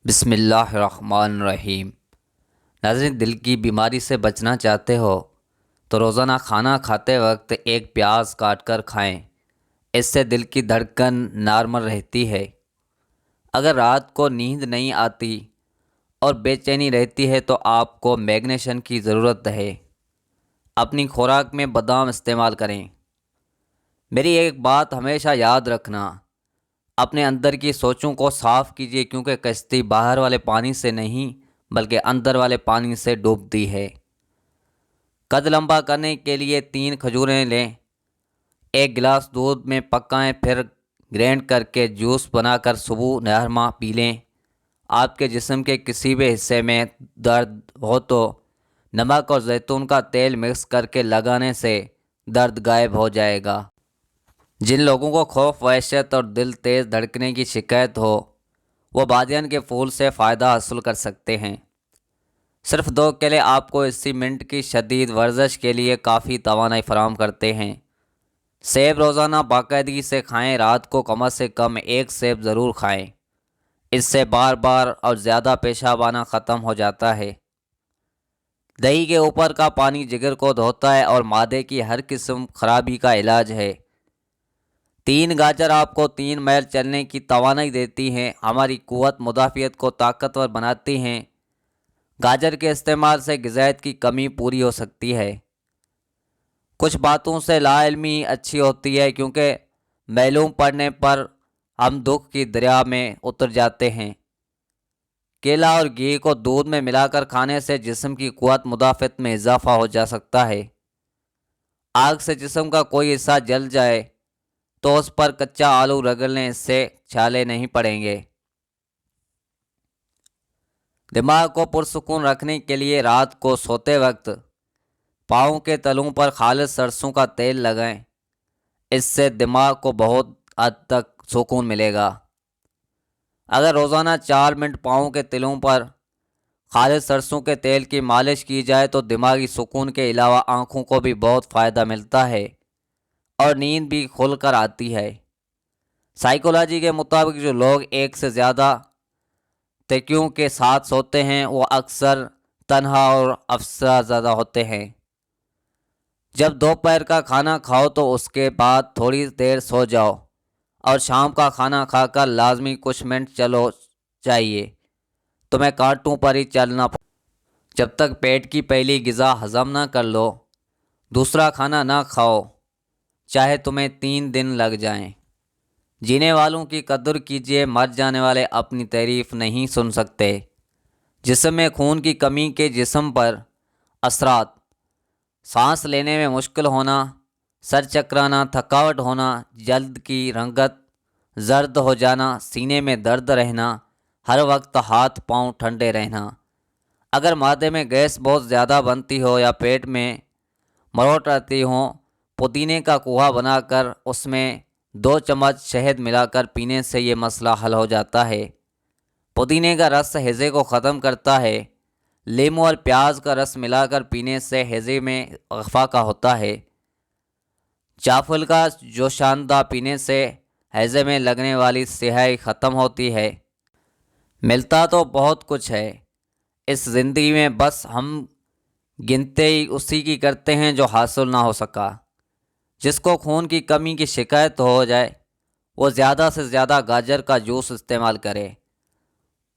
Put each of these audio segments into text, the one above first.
بسم اللہ الرحمن الرحیم۔ ناظرین، دل کی بیماری سے بچنا چاہتے ہو تو روزانہ کھانا کھاتے وقت ایک پیاز کاٹ کر کھائیں۔ اس سے دل کی دھڑکن نارمل رہتی ہے۔ اگر رات کو نیند نہیں آتی اور بے چینی رہتی ہے تو آپ کو میگنیشین کی ضرورت ہے۔ اپنی خوراک میں بادام استعمال کریں۔ میری ایک بات ہمیشہ یاد رکھنا، اپنے اندر کی سوچوں کو صاف کیجیے، کیونکہ کشتی باہر والے پانی سے نہیں بلکہ اندر والے پانی سے ڈوبتی ہے۔ قد لمبا کرنے کے لیے 3 کھجوریں لیں، ایک گلاس دودھ میں پکائیں، پھر گرینڈ کر کے جوس بنا کر صبح نرما پی لیں۔ آپ کے جسم کے کسی بھی حصے میں درد ہو تو نمک اور زیتون کا تیل مکس کر کے لگانے سے درد غائب ہو جائے گا۔ جن لوگوں کو خوف، وحشت اور دل تیز دھڑکنے کی شکایت ہو وہ بادیان کے پھول سے فائدہ حاصل کر سکتے ہیں۔ صرف 2 کیلے آپ کو 80 منٹ کی شدید ورزش کے لیے کافی توانائی فراہم کرتے ہیں۔ سیب روزانہ باقاعدگی سے کھائیں، رات کو کم سے کم 1 سیب ضرور کھائیں۔ اس سے بار بار اور زیادہ پیشاب آنا ختم ہو جاتا ہے۔ دہی کے اوپر کا پانی جگر کو دھوتا ہے اور معدے کی ہر قسم خرابی کا علاج ہے۔ 3 گاجر آپ کو 3 میل چلنے کی توانائی دیتی ہیں، ہماری قوت مدافعت کو طاقتور بناتی ہیں۔ گاجر کے استعمال سے غذائیت کی کمی پوری ہو سکتی ہے۔ کچھ باتوں سے لا علمی اچھی ہوتی ہے، کیونکہ معلوم پڑنے پر ہم دکھ کی دریا میں اتر جاتے ہیں۔ کیلا اور گھی کو دودھ میں ملا کر کھانے سے جسم کی قوت مدافعت میں اضافہ ہو جا سکتا ہے۔ آگ سے جسم کا کوئی حصہ جل جائے تو اس پر کچا آلو رگڑ لیں، اس سے چھالے نہیں پڑیں گے۔ دماغ کو پرسکون رکھنے کے لیے رات کو سوتے وقت پاؤں کے تلوں پر خالص سرسوں کا تیل لگائیں، اس سے دماغ کو بہت حد تک سکون ملے گا۔ اگر روزانہ 4 منٹ پاؤں کے تلوں پر خالص سرسوں کے تیل کی مالش کی جائے تو دماغی سکون کے علاوہ آنکھوں کو بھی بہت فائدہ ملتا ہے اور نیند بھی کھل کر آتی ہے۔ سائیکولوجی کے مطابق جو لوگ ایک سے زیادہ تکیوں کے ساتھ سوتے ہیں وہ اکثر تنہا اور افسردہ ہوتے ہیں۔ جب دوپہر کا کھانا کھاؤ تو اس کے بعد تھوڑی دیر سو جاؤ اور شام کا کھانا کھا کر لازمی کچھ منٹ چلو چاہیے۔ تمہیں کانٹوں پر ہی چلنا جب تک پیٹ کی پہلی غذا ہضم نہ کر لو دوسرا کھانا نہ کھاؤ، چاہے تمہیں 3 دن لگ جائیں۔ جینے والوں کی قدر کیجیے، مر جانے والے اپنی تعریف نہیں سن سکتے۔ جسم میں خون کی کمی کے جسم پر اثرات: سانس لینے میں مشکل ہونا، سر چکرانا، تھکاوٹ ہونا، جلد کی رنگت زرد ہو جانا، سینے میں درد رہنا، ہر وقت ہاتھ پاؤں ٹھنڈے رہنا۔ اگر معدے میں گیس بہت زیادہ بنتی ہو یا پیٹ میں مروٹ رہتی ہو، پودینے کا کوہا بنا کر اس میں 2 چمچ شہد ملا کر پینے سے یہ مسئلہ حل ہو جاتا ہے۔ پودینے کا رس ہیضے کو ختم کرتا ہے۔ لیموں اور پیاز کا رس ملا کر پینے سے ہیضے میں افاقہ ہوتا ہے۔ جعفر کا جوشاندہ پینے سے ہیضے میں لگنے والی سیاہی ختم ہوتی ہے۔ ملتا تو بہت کچھ ہے اس زندگی میں، بس ہم گنتے ہی اسی کی کرتے ہیں جو حاصل نہ ہو سکا۔ جس کو خون کی کمی کی شکایت ہو جائے وہ زیادہ سے زیادہ گاجر کا جوس استعمال کرے۔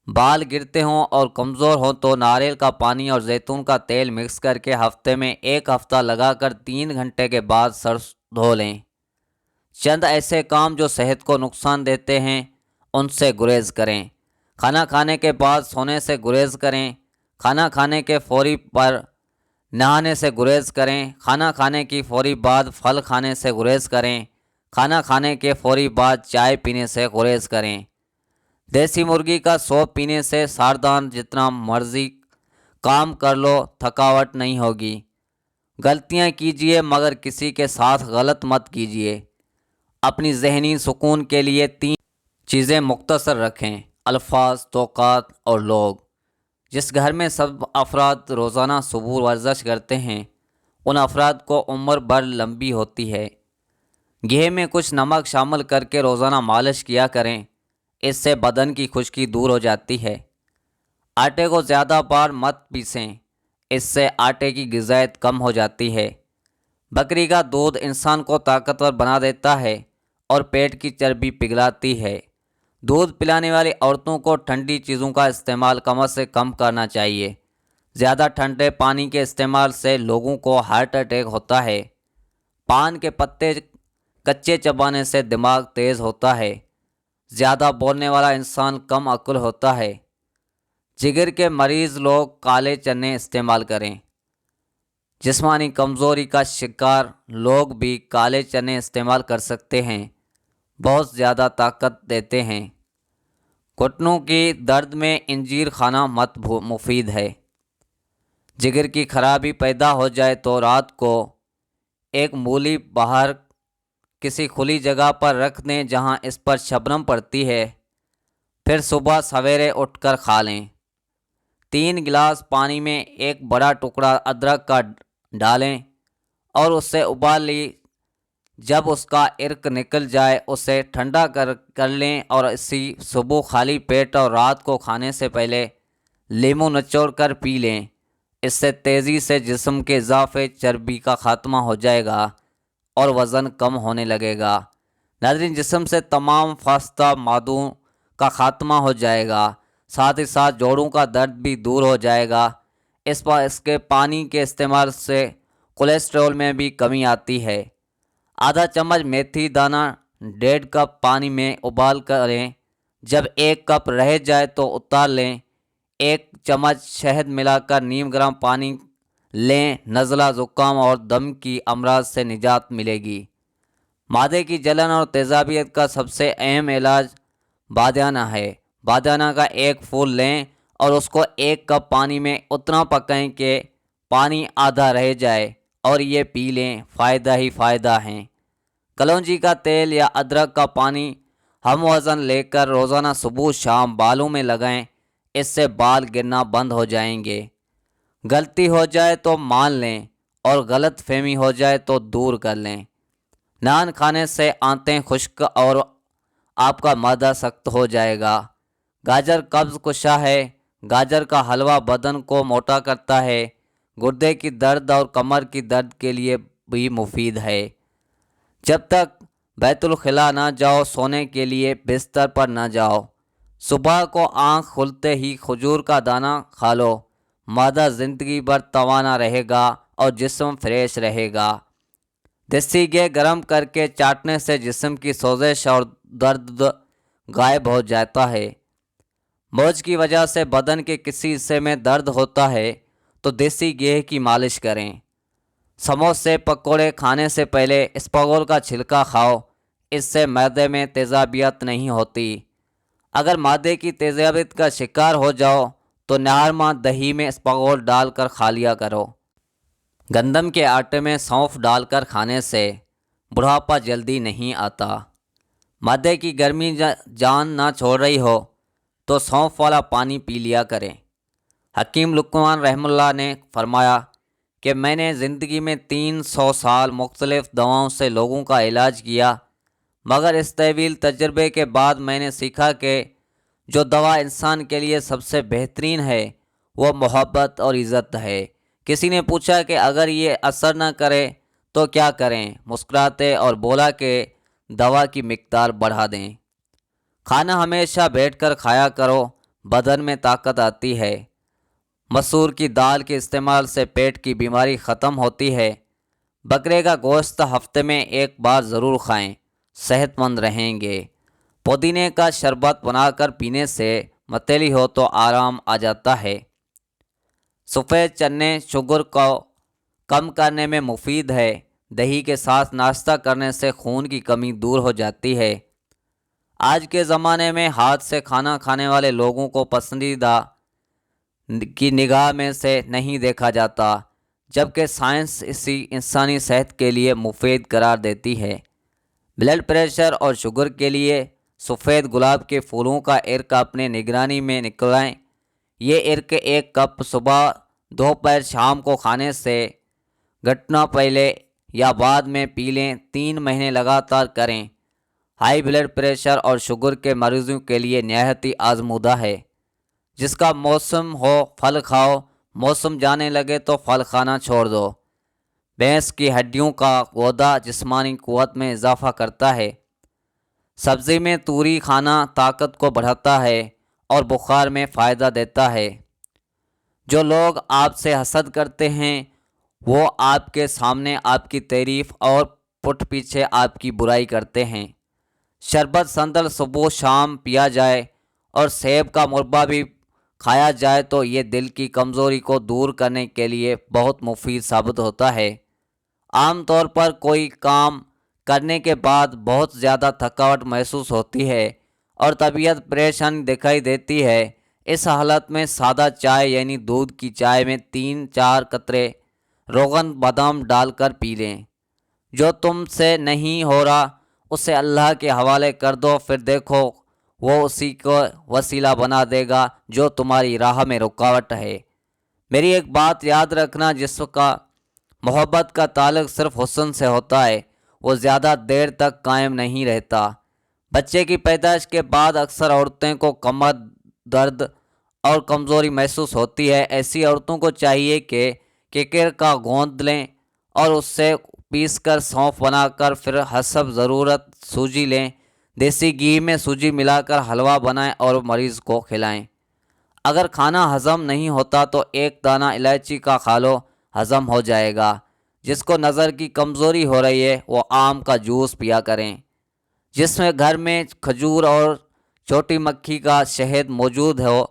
بال گرتے ہوں اور کمزور ہوں تو ناریل کا پانی اور زیتون کا تیل مکس کر کے ہفتے میں 1 ہفتہ لگا کر 3 گھنٹے کے بعد سر دھو لیں۔ چند ایسے کام جو صحت کو نقصان دیتے ہیں ان سے گریز کریں۔ کھانا کھانے کے بعد سونے سے گریز کریں۔ کھانا کھانے کے فوری پر نہانے سے گریز کریں۔ کھانا کھانے کی فوری بعد پھل کھانے سے گریز کریں۔ کھانا کھانے کے فوری بعد چائے پینے سے گریز کریں۔ دیسی مرغی کا سوپ پینے سے ساردان جتنا مرضی کام کر لو تھکاوٹ نہیں ہوگی۔ غلطیاں کیجیے مگر کسی کے ساتھ غلط مت کیجیے۔ اپنی ذہنی سکون کے لیے 3 چیزیں مختصر رکھیں: الفاظ، توقعات اور لوگ۔ جس گھر میں سب افراد روزانہ صبح ورزش کرتے ہیں ان افراد کو عمر بھر لمبی ہوتی ہے۔ گھی میں کچھ نمک شامل کر کے روزانہ مالش کیا کریں، اس سے بدن کی خشکی دور ہو جاتی ہے۔ آٹے کو زیادہ بار مت پیسیں، اس سے آٹے کی غذائیت کم ہو جاتی ہے۔ بکری کا دودھ انسان کو طاقتور بنا دیتا ہے اور پیٹ کی چربی پگھلاتی ہے۔ دودھ پلانے والی عورتوں کو ٹھنڈی چیزوں کا استعمال کم سے کم کرنا چاہیے۔ زیادہ ٹھنڈے پانی کے استعمال سے لوگوں کو ہارٹ اٹیک ہوتا ہے۔ پان کے پتے کچے چبانے سے دماغ تیز ہوتا ہے۔ زیادہ بولنے والا انسان کم عقل ہوتا ہے۔ جگر کے مریض لوگ کالے چنے استعمال کریں۔ جسمانی کمزوری کا شکار لوگ بھی کالے چنے استعمال کر سکتے ہیں، بہت زیادہ طاقت دیتے ہیں۔ گھٹنوں کی درد میں انجیر کھانا مفید ہے۔ جگر کی خرابی پیدا ہو جائے تو رات کو ایک مولی باہر کسی کھلی جگہ پر رکھ دیں جہاں اس پر شبنم پڑتی ہے، پھر صبح سویرے اٹھ کر کھا لیں۔ 3 گلاس پانی میں ایک بڑا ٹکڑا ادرک کا ڈالیں اور اسے ابال لی۔ جب اس کا عرق نکل جائے اسے ٹھنڈا کر لیں اور اسی صبح خالی پیٹ اور رات کو کھانے سے پہلے لیموں نچوڑ کر پی لیں۔ اس سے تیزی سے جسم کے اضافے چربی کا خاتمہ ہو جائے گا اور وزن کم ہونے لگے گا۔ ناظرین، جسم سے تمام فاسدہ مادوں کا خاتمہ ہو جائے گا، ساتھ ہی ساتھ جوڑوں کا درد بھی دور ہو جائے گا۔ اس کے پانی کے استعمال سے کولیسٹرول میں بھی کمی آتی ہے۔ آدھا چمچ میتھی دانہ 1.5 کپ پانی میں ابال کریں، جب 1 کپ رہ جائے تو اتار لیں۔ 1 چمچ شہد ملا کر نیم گرم پانی لیں، نزلہ، زکام اور دم کی امراض سے نجات ملے گی۔ معدے کی جلن اور تیزابیت کا سب سے اہم علاج بادیانہ ہے۔ بادیانہ کا 1 پھول لیں اور اس کو 1 کپ پانی میں اتنا پکائیں کہ پانی آدھا رہ جائے اور یہ پی لیں، فائدہ ہی فائدہ ہیں۔ کلونجی کا تیل یا ادرک کا پانی ہم وزن لے کر روزانہ صبح شام بالوں میں لگائیں، اس سے بال گرنا بند ہو جائیں گے۔ غلطی ہو جائے تو مان لیں اور غلط فہمی ہو جائے تو دور کر لیں۔ نان کھانے سے آنتیں خشک اور آپ کا معدہ سخت ہو جائے گا۔ گاجر قبض کشا ہے۔ گاجر کا حلوہ بدن کو موٹا کرتا ہے، گردے کی درد اور کمر کی درد کے لیے بھی مفید ہے۔ جب تک بیت الخلاء نہ جاؤ، سونے کے لیے بستر پر نہ جاؤ، صبح کو آنکھ کھلتے ہی کھجور کا دانہ کھا لو، معدہ زندگی بھر توانا رہے گا اور جسم فریش رہے گا۔ دیسی گھی گرم کر کے چاٹنے سے جسم کی سوزش اور درد غائب ہو جاتا ہے۔ موج کی وجہ سے بدن کے کسی حصے میں درد ہوتا ہے تو دیسی گھی کی مالش کریں۔ سموسے پکوڑے کھانے سے پہلے اسپاغول کا چھلکا کھاؤ، اس سے معدے میں تیزابیت نہیں ہوتی۔ اگر معدے کی تیزابیت کا شکار ہو جاؤ تو نارما دہی میں اسپاغول ڈال کر کھا لیا کرو۔ گندم کے آٹے میں سونف ڈال کر کھانے سے بڑھاپا جلدی نہیں آتا۔ معدے کی گرمی جان نہ چھوڑ رہی ہو تو سونف والا پانی پی لیا کریں۔ حکیم لقمان رحمہ اللہ نے فرمایا کہ میں نے زندگی میں 300 سال مختلف دواؤں سے لوگوں کا علاج کیا، مگر اس طویل تجربے کے بعد میں نے سیکھا کہ جو دوا انسان کے لیے سب سے بہترین ہے وہ محبت اور عزت ہے۔ کسی نے پوچھا کہ اگر یہ اثر نہ کرے تو کیا کریں؟ مسکراتے اور بولا کہ دوا کی مقدار بڑھا دیں۔ کھانا ہمیشہ بیٹھ کر کھایا کرو، بدن میں طاقت آتی ہے۔ مسور کی دال کے استعمال سے پیٹ کی بیماری ختم ہوتی ہے۔ بکرے کا گوشت ہفتے میں 1 بار ضرور کھائیں، صحت مند رہیں گے۔ پودینے کا شربت بنا کر پینے سے متلی ہو تو آرام آ جاتا ہے۔ سفید چنے شوگر کو کم کرنے میں مفید ہے۔ دہی کے ساتھ ناشتہ کرنے سے خون کی کمی دور ہو جاتی ہے۔ آج کے زمانے میں ہاتھ سے کھانا کھانے والے لوگوں کو پسندیدہ کی نگاہ میں سے نہیں دیکھا جاتا، جبکہ سائنس اسی انسانی صحت کے لیے مفید قرار دیتی ہے۔ بلڈ پریشر اور شوگر کے لیے سفید گلاب کے پھولوں کا عرق اپنے نگرانی میں نکلائیں۔ یہ عرق 1 کپ صبح، دوپہر، شام کو کھانے سے گھٹنا پہلے یا بعد میں پی لیں۔ 3 مہینے لگاتار کریں۔ ہائی بلڈ پریشر اور شوگر کے مریضوں کے لیے نہایت ہی آزمودہ ہے۔ جس کا موسم ہو پھل کھاؤ، موسم جانے لگے تو پھل کھانا چھوڑ دو۔ بھینس کی ہڈیوں کا غدہ جسمانی قوت میں اضافہ کرتا ہے۔ سبزی میں توری کھانا طاقت کو بڑھاتا ہے اور بخار میں فائدہ دیتا ہے۔ جو لوگ آپ سے حسد کرتے ہیں وہ آپ کے سامنے آپ کی تعریف اور پٹ پیچھے آپ کی برائی کرتے ہیں۔ شربت سندل صبح شام پیا جائے اور سیب کا مربا بھی کھایا جائے تو یہ دل کی کمزوری کو دور کرنے کے لیے بہت مفید ثابت ہوتا ہے۔ عام طور پر کوئی کام کرنے کے بعد بہت زیادہ تھکاوٹ محسوس ہوتی ہے اور طبیعت پریشان دکھائی دیتی ہے۔ اس حالت میں سادہ چائے یعنی دودھ کی چائے میں 3-4 قطرے روغن بادام ڈال کر پی لیں۔ جو تم سے نہیں ہو رہا اسے اللہ کے حوالے کر دو، پھر دیکھو وہ اسی کو وسیلہ بنا دے گا جو تمہاری راہ میں رکاوٹ ہے۔ میری ایک بات یاد رکھنا، جس کا محبت کا تعلق صرف حسن سے ہوتا ہے وہ زیادہ دیر تک قائم نہیں رہتا۔ بچے کی پیدائش کے بعد اکثر عورتیں کو کمر درد اور کمزوری محسوس ہوتی ہے۔ ایسی عورتوں کو چاہیے کہ کیکر کا گوند لیں اور اس سے پیس کر سونف بنا کر پھر حسب ضرورت سوجی لیں، دیسی گھی میں سوجی ملا کر حلوہ بنائیں اور مریض کو کھلائیں۔ اگر کھانا ہضم نہیں ہوتا تو ایک دانہ الائچی کا کھا لو، ہضم ہو جائے گا۔ جس کو نظر کی کمزوری ہو رہی ہے وہ آم کا جوس پیا کریں۔ جس میں گھر میں کھجور اور چھوٹی مکھی کا شہد موجود ہو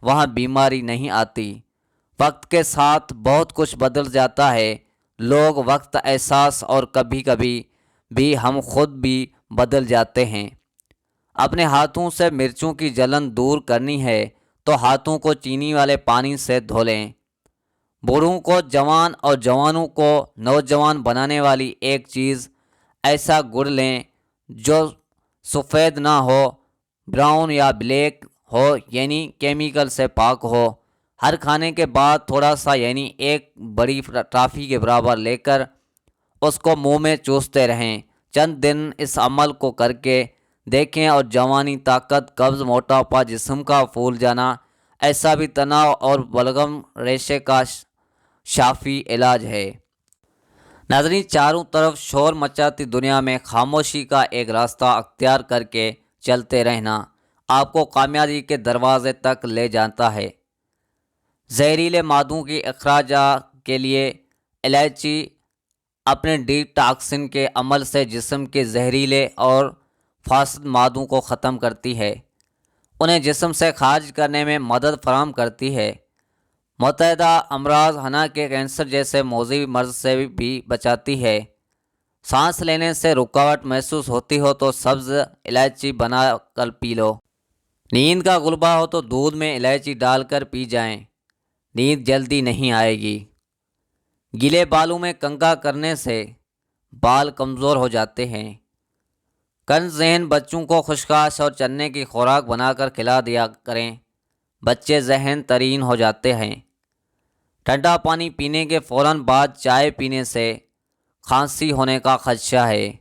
وہاں بیماری نہیں آتی۔ وقت کے ساتھ بہت کچھ بدل جاتا ہے، لوگ، وقت، احساس اور کبھی کبھی بھی ہم خود بھی بدل جاتے ہیں۔ اپنے ہاتھوں سے مرچوں کی جلن دور کرنی ہے تو ہاتھوں کو چینی والے پانی سے دھو لیں۔ بوڑھوں کو جوان اور جوانوں کو نوجوان بنانے والی ایک چیز ایسا گڑ لیں جو سفید نہ ہو، براؤن یا بلیک ہو یعنی کیمیکل سے پاک ہو۔ ہر کھانے کے بعد تھوڑا سا یعنی ایک بڑی ٹافی کے برابر لے کر اس کو منہ میں چوستے رہیں۔ چند دن اس عمل کو کر کے دیکھیں اور جوانی، طاقت، قبض، موٹاپا، جسم کا پھول جانا، ایسا بھی تناؤ اور بلغم ریشے کا شافی علاج ہے۔ ناظرین، چاروں طرف شور مچاتی دنیا میں خاموشی کا ایک راستہ اختیار کر کے چلتے رہنا آپ کو کامیابی کے دروازے تک لے جاتا ہے۔ زہریلے مادوں کی اخراج کے لیے الائچی اپنے ڈی ٹاکسن کے عمل سے جسم کے زہریلے اور فاسد مادوں کو ختم کرتی ہے، انہیں جسم سے خارج کرنے میں مدد فراہم کرتی ہے، متعدد امراض حنا کے کینسر جیسے موذی مرض سے بھی بچاتی ہے۔ سانس لینے سے رکاوٹ محسوس ہوتی ہو تو سبز الائچی بنا کر پی لو۔ نیند کا غلبہ ہو تو دودھ میں الائچی ڈال کر پی جائیں، نیند جلدی نہیں آئے گی۔ گیلے بالوں میں کنگھا کرنے سے بال کمزور ہو جاتے ہیں۔ کنز ذہن بچوں کو خشخاش اور چنے کی خوراک بنا کر کھلا دیا کریں، بچے ذہن ترین ہو جاتے ہیں۔ ٹھنڈا پانی پینے کے فوراً بعد چائے پینے سے کھانسی ہونے کا خدشہ ہے۔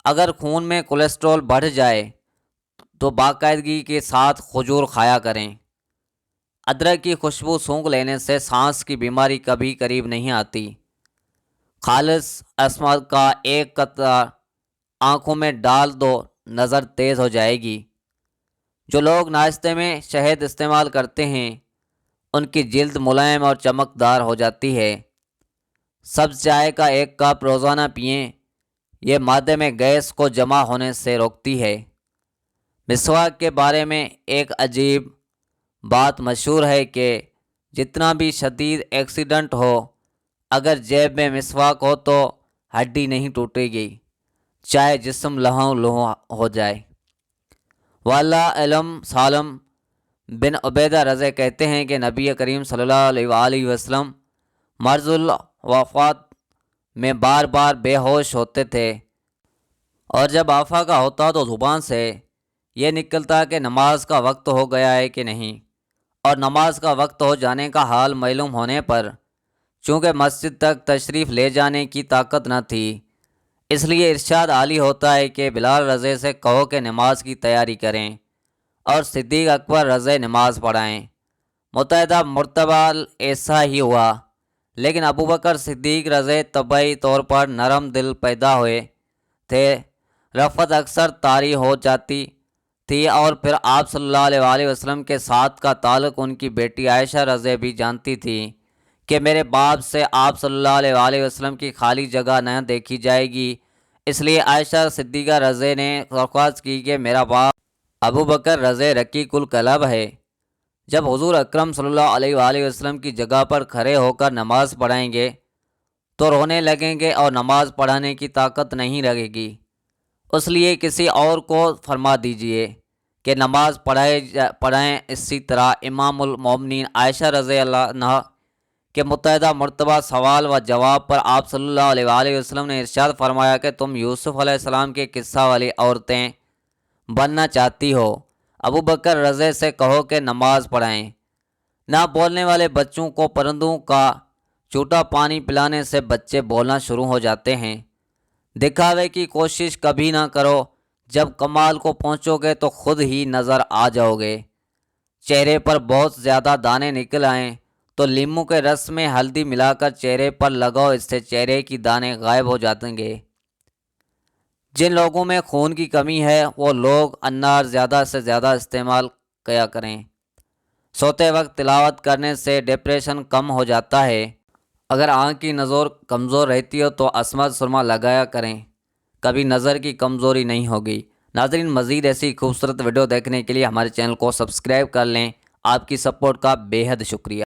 اگر خون میں کولیسٹرول بڑھ جائے تو باقاعدگی کے ساتھ کھجور کھایا کریں۔ ادرک کی خوشبو سونگھ لینے سے سانس کی بیماری کبھی قریب نہیں آتی۔ خالص عصمت کا ایک قطرہ آنکھوں میں ڈال دو، نظر تیز ہو جائے گی۔ جو لوگ ناشتے میں شہد استعمال کرتے ہیں ان کی جلد ملائم اور چمکدار ہو جاتی ہے۔ سبز چائے کا ایک کپ روزانہ پئیں، یہ معدے میں گیس کو جمع ہونے سے روکتی ہے۔ مسواک کے بارے میں ایک عجیب بات مشہور ہے کہ جتنا بھی شدید ایکسیڈنٹ ہو، اگر جیب میں مسواک ہو تو ہڈی نہیں ٹوٹے گی، چاہے جسم لہو لہو ہو جائے۔ واللہ علم سالم بن عبیدہ رضی کہتے ہیں کہ نبی کریم صلی اللہ علیہ وآلہ وسلم مرض الوفات میں بار بار بے ہوش ہوتے تھے، اور جب آفا کا ہوتا تو زبان سے یہ نکلتا کہ نماز کا وقت ہو گیا ہے کہ نہیں، اور نماز کا وقت ہو جانے کا حال معلوم ہونے پر چونکہ مسجد تک تشریف لے جانے کی طاقت نہ تھی، اس لیے ارشاد عالی ہوتا ہے کہ بلال رضی سے کہو کہ نماز کی تیاری کریں اور صدیق اکبر رضی نماز پڑھائیں۔ متحدہ مرتبہ ایسا ہی ہوا، لیکن ابو بکر صدیق رضی طبعی طور پر نرم دل پیدا ہوئے تھے، رفت اکثر طاری ہو جاتی تھی، اور پھر آپ صلی اللہ علیہ وآلہ وسلم کے ساتھ کا تعلق ان کی بیٹی عائشہ رضی بھی جانتی تھی کہ میرے باپ سے آپ صلی اللہ علیہ وآلہ وسلم کی خالی جگہ نہ دیکھی جائے گی، اس لیے عائشہ صدیقہ رضی نے درخواست کی کہ میرا باپ ابو بکر رضی رقیق القلب ہے، جب حضور اکرم صلی اللہ علیہ وآلہ وسلم کی جگہ پر کھڑے ہو کر نماز پڑھائیں گے تو رونے لگیں گے اور نماز پڑھانے کی طاقت نہیں رہے گی، اس لیے کسی اور کو فرما دیجئے کہ نماز پڑھائیں۔ اسی طرح امام المومنین عائشہ رضی اللہ عنہ کے متعددہ مرتبہ سوال و جواب پر آپ صلی اللہ علیہ وآلہ وسلم نے ارشاد فرمایا کہ تم یوسف علیہ السلام کے قصہ والی عورتیں بننا چاہتی ہو، ابو بکر رضی سے کہو کہ نماز پڑھائیں۔ نہ بولنے والے بچوں کو پرندوں کا جھوٹا پانی پلانے سے بچے بولنا شروع ہو جاتے ہیں۔ دکھاوے کی کوشش کبھی نہ کرو، جب کمال کو پہنچو گے تو خود ہی نظر آ جاؤ گے۔ چہرے پر بہت زیادہ دانے نکل آئیں تو لیموں کے رس میں ہلدی ملا کر چہرے پر لگاؤ، اس سے چہرے کی دانے غائب ہو جائیں گے۔ جن لوگوں میں خون کی کمی ہے وہ لوگ انار زیادہ سے زیادہ استعمال کیا کریں۔ سوتے وقت تلاوت کرنے سے ڈپریشن کم ہو جاتا ہے۔ اگر آنکھ کی نظر کمزور رہتی ہو تو عصمت سرما لگایا کریں، کبھی نظر کی کمزوری نہیں ہوگی۔ ناظرین، مزید ایسی خوبصورت ویڈیو دیکھنے کے لیے ہمارے چینل کو سبسکرائب کر لیں۔ آپ کی سپورٹ کا بے حد شکریہ۔